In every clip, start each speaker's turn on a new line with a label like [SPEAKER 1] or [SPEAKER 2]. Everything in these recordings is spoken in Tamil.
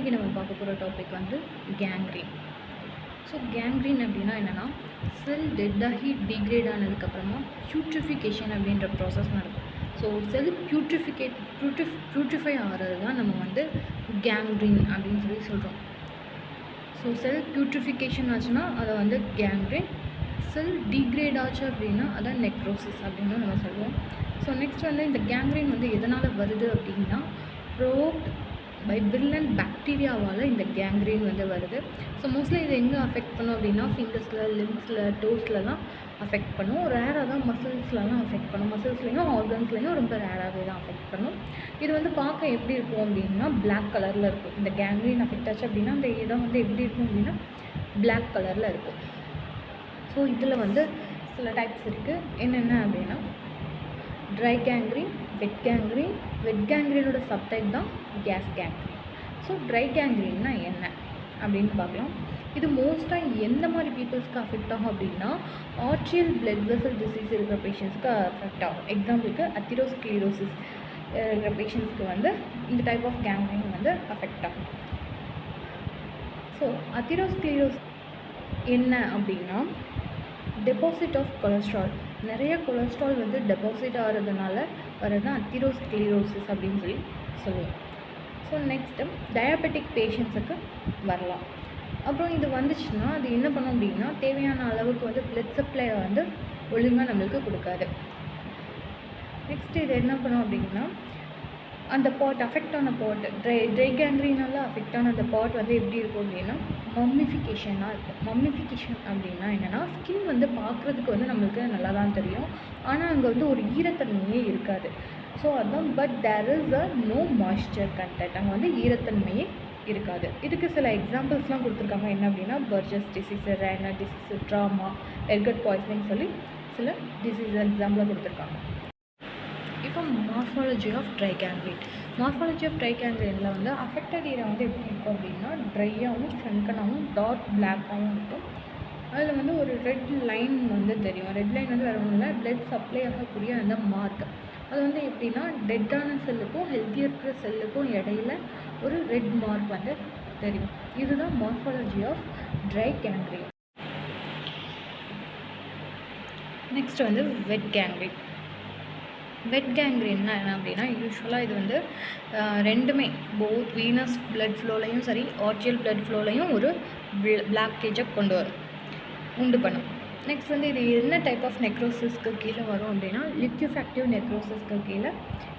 [SPEAKER 1] இன்றைக்கி நம்ம பார்க்க போகிற டாபிக் வந்து கேங்க்ரீன். ஸோ கேங்க்ரீன் அப்படின்னா என்னென்னா, செல் டெட்டாகி டீக்ரேட் ஆனதுக்கப்புறமா பியூட்ரிஃபிகேஷன் அப்படின்ற ப்ராசஸ் நடக்கும். ஸோ செல் பியூட்ரிஃபை ஆகிறது தான் நம்ம வந்து கேங்க்ரீன் அப்படின்னு சொல்கிறோம். ஸோ செல் பியூட்ரிஃபிகேஷன் ஆச்சுன்னா அதை வந்து கேங்க்ரீன், செல் டீக்ரேட் ஆச்சு அப்படின்னா அதான் நெக்ரோசிஸ் அப்படின்னு நம்ம சொல்லுவோம். ஸோ நெக்ஸ்ட் வந்து இந்த கேங்க்ரீன் வந்து எதனால் வருது அப்படின்னா, ப்ரோவோக்ட் பை விர்லண்ட் பாக்டீரியாவால் இந்த கேங்க்ரீன் வந்து வருது. ஸோ மோஸ்ட்லி இது எங்கே அஃபெக்ட் பண்ணும் அப்படின்னா, ஃபிங்கர்ஸில், லிம்ஸில், டோஸ்லலாம் அஃபெக்ட் பண்ணும். ரேராக தான் மசில்ஸ்லலாம் அஃபெக்ட் பண்ணும். மசில்ஸ்லேயும் ஆர்கன்ஸ்லேயும் ரொம்ப ரேராகவே தான் அஃபெக்ட் பண்ணும். இது வந்து பார்க்க எப்படி இருக்கும் அப்படின்னா, பிளாக் கலரில் இருக்கும். இந்த கேங்க்ரீன் அஃபெக்ட் ஆச்சு அப்படின்னா அந்த இடம் வந்து எப்படி இருக்கும் அப்படின்னா பிளாக் கலரில் இருக்கும். ஸோ இதில் வந்து சில டைப்ஸ் இருக்குது. என்னென்ன அப்படின்னா, ட்ரை கேங்க்ரீன், வெட் கேங்க்ரீன். வெட் கேங்க்ரீனோட சப்டைப் தான் கேஸ் கேங்க்ரீன். ஸோ ட்ரை கேங்க்ரீன்னா என்ன அப்படின்னு பார்க்கலாம். இது மோஸ்ட்டாக எந்த மாதிரி பீப்புள்ஸ்க்கு அஃபெக்ட் ஆகும் அப்படின்னா, ஆர்ட்ரியல் பிளட் வெசல் டிசீஸ் இருக்கிற பேஷண்ட்ஸ்க்கு அஃபெக்ட் ஆகும். எக்ஸாம்பிளுக்கு அத்திரோஸ்க்ளீரோசிஸ் இருக்கிற பேஷண்ட்ஸ்க்கு வந்து இந்த டைப் ஆஃப் கேங்க்ரீன் வந்து அஃபெக்ட் ஆகும். ஸோ அத்திரோஸ்க்ளீரோசிஸ் என்ன அப்படின்னா, டெபாசிட் ஆஃப் கொலஸ்ட்ரால், நிறைய கொலஸ்ட்ரால் வந்து டெபாசிட் ஆகிறதுனால வரது அத்திரோஸ்க்ளீரோசிஸ் அப்படின்னு சொல்லுவோம். ஸோ நெக்ஸ்ட்டு டயபெட்டிக் பேஷண்ட்ஸுக்கு வரலாம். அப்புறம் இது வந்துச்சுன்னா அது என்ன பண்ணும் அப்படின்னா, தேவையான அளவுக்கு வந்து பிளட் சப்ளையை வந்து ஒழுங்காக நம்மளுக்கு கொடுக்காது. நெக்ஸ்ட்டு இது என்ன பண்ணும் அப்படின்னா, அந்த பாட் அஃபெக்ட் ஆன பாட், ட்ரை கேங்க்ரீனால் அஃபெக்ட் ஆன அந்த பாட் வந்து எப்படி இருக்கும் அப்படின்னா மம்மிஃபிகேஷனாக இருக்கும். மம்மிஃபிகேஷன் அப்படின்னா என்னென்னா, ஸ்கின் வந்து பார்க்குறதுக்கு வந்து நம்மளுக்கு நல்லா தான் தெரியும், ஆனால் அங்கே வந்து ஒரு ஈரத்தன்மையே இருக்காது. ஸோ அதுதான், but there is a no moisture content, அங்கே வந்து ஈரத்தன்மையே இருக்காது. இதுக்கு சில எக்ஸாம்பிள்ஸ்லாம் கொடுத்துருக்காங்க. என்ன அப்படின்னா, Buerger's disease, Raynaud's disease, trauma, ergot poisoning சொல்லி சில டிசீஸ் எக்ஸாம்பிளாக கொடுத்துருக்காங்க. இப்போ morphology of dry gangrene. Morphology of dry கேங்க்ரீனில் வந்து அஃபெக்டட் ஏரியா வந்து எப்படி இருக்கும் அப்படின்னா, ட்ரையாகவும் ஷ்ரங்கனாகவும் டார்க் பிளாக்காகவும் இருக்கும். அதில் வந்து ஒரு ரெட் லைன் வந்து தெரியும். ரெட் லைன் வந்து வேறு ஒன்றும் இல்லை, பிளட் சப்ளை ஆகக்கூடிய அந்த மார்க். அது வந்து எப்படின்னா, டெட்டான செல்லுக்கும் ஹெல்த்தியாக இருக்கிற செல்லுக்கும் இடையில ஒரு ரெட் மார்க் வந்து தெரியும். இதுதான் morphology of dry gangrene. Next வந்து வெட் கேங்க்ரீன். வெட் கேங்க்ரீன்னா என்ன அப்படின்னா, யூஸ்வலாக இது வந்து ரெண்டுமே போத் வீனஸ் பிளட் ஃப்ளோலையும் சரி, ஆர்ட்ரியல் பிளட் ஃப்ளோலையும் ஒரு பிளாக்கேஜை உண்டு பண்ணும். நெக்ஸ்ட் வந்து இது என்ன டைப் ஆஃப் நெக்ரோசிஸ்க்கு கீழே வரும் அப்படின்னா, லிக்யூஃபேக்டிவ் நெக்ரோசிஸ்க்கு கீழே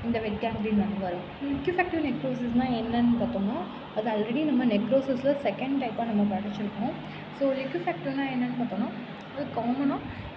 [SPEAKER 1] இந்த வெட் கேங்க்ரீன் வந்து வரும். லிக்யூஃபேக்டிவ் நெக்ரோசிஸ்னால் என்னன்னு பார்த்தோம்னா, அது ஆல்ரெடி நம்ம நெக்ரோசிஸில் செகண்ட் டைப்பாக நம்ம படிச்சிருக்கோம். ஸோ லிக்யூஃபேக்டிவ்னா என்னென்னு பார்த்தோம்னா, அது காமனாக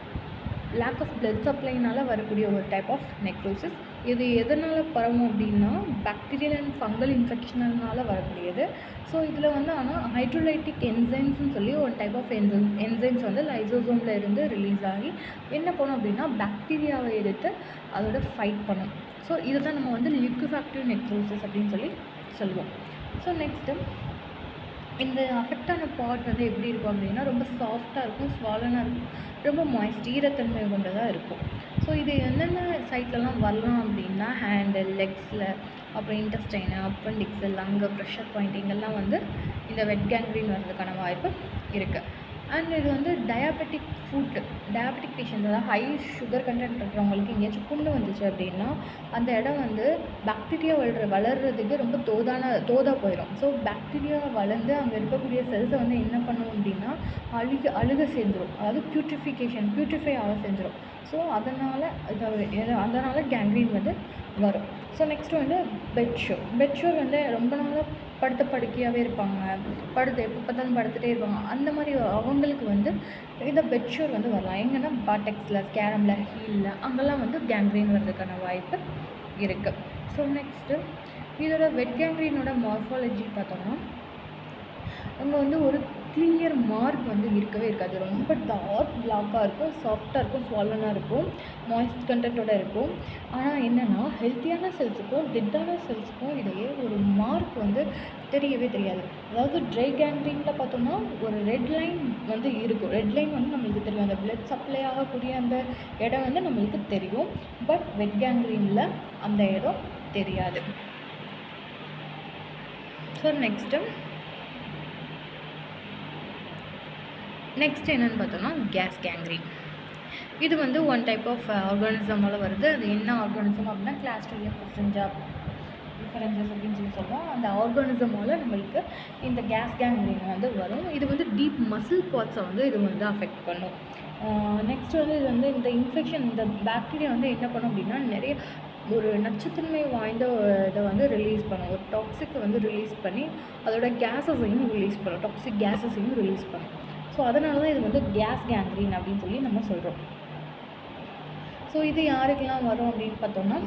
[SPEAKER 1] லேக் ஆஃப் பிளட் சப்ளைனால் வரக்கூடிய ஒரு டைப் ஆஃப் நெக்ரோசிஸ். இது எதனால் பரவும் அப்படின்னா, பாக்டீரியல் அண்ட் ஃபங்கல் இன்ஃபெக்ஷனால் வரக்கூடியது. ஸோ இதில் வந்து ஆனால் ஹைட்ரோலைட்டிக் என்சைம்ஸ்னு சொல்லி ஒரு டைப் ஆஃப் என்சைம்ஸ் வந்து லைசோசோமில் இருந்து ரிலீஸ் ஆகி என்ன பண்ணும் அப்படின்னா, பாக்டீரியாவை எடுத்து அதோட ஃபைட் பண்ணும். ஸோ இதை தான் நம்ம வந்து லிக்யூஃபேக்டிவ் நெக்ரோசிஸ் அப்படின்னு சொல்லுவோம். ஸோ நெக்ஸ்ட்டு இந்த அஃபெக்டான பார்ட் வந்து எப்படி இருக்கும் அப்படின்னா, ரொம்ப சாஃப்டாக இருக்கும், ஸ்வாலனாக இருக்கும், ரொம்ப மாய்ஸ்ட், ஈரத்தன்மை கொண்டதாக இருக்கும். ஸோ இது என்னென்ன சைட்லலாம் வரலாம் அப்படின்னா, ஹேண்டு, லெக்ஸில், அப்புறம் இன்டெஸ்டைனு, அப்பெண்டிக்ஸு, லங்கு, ப்ரெஷர் பாயிண்ட், இங்கெல்லாம் வந்து இந்த வெட் கேங்க்ரீன் வர்றதுக்கான வாய்ப்பு இருக்குது. அண்ட் இது வந்து டயாபெட்டிக் பேஷண்ட், அதாவது ஹை சுகர் கண்டென்ட் இருக்கிறவங்களுக்கு எங்கேயாச்சும் புண்ணு வந்துச்சு அப்படின்னா, அந்த இடம் வந்து பாக்டீரியா வளர்கிறதுக்கு ரொம்ப தோதாக போயிடும். ஸோ பாக்டீரியா வளர்ந்து அங்கே இருக்கக்கூடிய செல்ஸை வந்து என்ன பண்ணும் அப்படின்னா, அழுக சேர்ந்துடும், அதாவது பியூட்ரிஃபை ஆக செஞ்சிடும். ஸோ அதனால் கேங்க்ரீன் வந்து வரும். ஸோ நெக்ஸ்ட்டு வந்து பெட்ஷோர் வந்து ரொம்ப நாளாக படுக்கையாகவே இருப்பாங்க, எப்போ பார்த்தாலும் படுத்துகிட்டே இருப்பாங்க. அந்த மாதிரி அவங்களுக்கு வந்து இந்த பெட்ஷோர் வந்து வரலாம். எங்கன்னா பாட்டெக்ஸில், ஸ்கேரமில், ஹீலில், அங்கெல்லாம் வந்து கேங்க்ரீன் வர்றதுக்கான வாய்ப்பு இருக்குது. ஸோ நெக்ஸ்ட்டு இதோட வெட் கேங்க்ரீனோட மார்ஃபாலஜி பார்த்தோம்னா, அங்கே வந்து ஒரு கிளியர் மார்க் வந்து இருக்கவே இருக்காது. ரொம்ப டார்க் பிளாக்காக இருக்கும், சாஃப்டாக இருக்கும், ஸ்வாலனாக இருக்கும், மாய்ஸ்ட் கண்டென்ட்டோட இருக்கும். ஆனால் என்னென்னா, ஹெல்த்தியான செல்ஸுக்கும் டெட்டான செல்ஸுக்கும் இடையே ஒரு மார்க் வந்து தெரியவே தெரியாது. அதாவது ட்ரை கேங்க்ரீனில் பார்த்தோம்னா ஒரு ரெட் லைன் வந்து இருக்கும். ரெட் லைன் வந்து நம்மளுக்கு தெரியும், அந்த பிளட் சப்ளை ஆகக்கூடிய அந்த இடம் வந்து நம்மளுக்கு தெரியும். பட் வெட் கேங்க்ரீனில் அந்த இடம் தெரியாது. ஸோ நெக்ஸ்ட் என்னென்னு பார்த்தோம்னா கேஸ் கேங்க்ரீன். இது வந்து ஒன் டைப் ஆஃப் ஆர்கானிசமால் வருது. அது என்ன ஆர்கானிசம் அப்படின்னா கிளாஸ்ட்ரிடியம் டிஃபரன்சஸ் அப்படின்னு சொல்லுவோம். அந்த ஆர்கானிசமால் நம்மளுக்கு இந்த கேஸ் கேங்க்ரீன் வந்து வரும். இது வந்து டீப் மசில் பார்ட்ஸை வந்து இது வந்து அஃபெக்ட் பண்ணும். நெக்ஸ்ட் வந்து இது வந்து இந்த இன்ஃபெக்ஷன், இந்த பாக்டீரியா வந்து என்ன பண்ணும் அப்படின்னா நிறைய ஒரு நச்சுத்தன்மை வாய்ந்த இதை வந்து ரிலீஸ் பண்ணும். ஒரு டாக்ஸிக் வந்து ரிலீஸ் பண்ணி அதோட கேஸஸையும் ரிலீஸ் பண்ணும், டாக்ஸிக் கேஸஸையும் ரிலீஸ் பண்ணும். ஸோ அதனால தான் இது வந்து கேஸ் கேங்க்ரீன் அப்படின்னு சொல்லி நம்ம சொல்கிறோம். ஸோ இது யாருக்கெல்லாம் வரும் அப்படின்னு பார்த்தோம்னா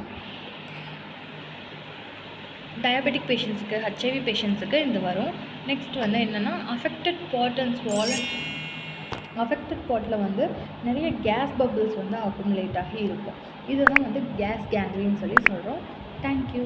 [SPEAKER 1] டயபெட்டிக் பேஷண்ட்ஸுக்கு, ஹெச்ஐவி பேஷண்ட்ஸுக்கு இது வரும். நெக்ஸ்ட் வந்து என்னென்னா அஃபெக்டட் பாட்டில் வந்து நிறைய கேஸ் பபிள்ஸ் வந்து அக்குமுலேட் ஆகி இருக்கும். இதுதான் வந்து கேஸ் கேங்க்ரீன் சொல்லி சொல்கிறோம். தேங்க்யூ.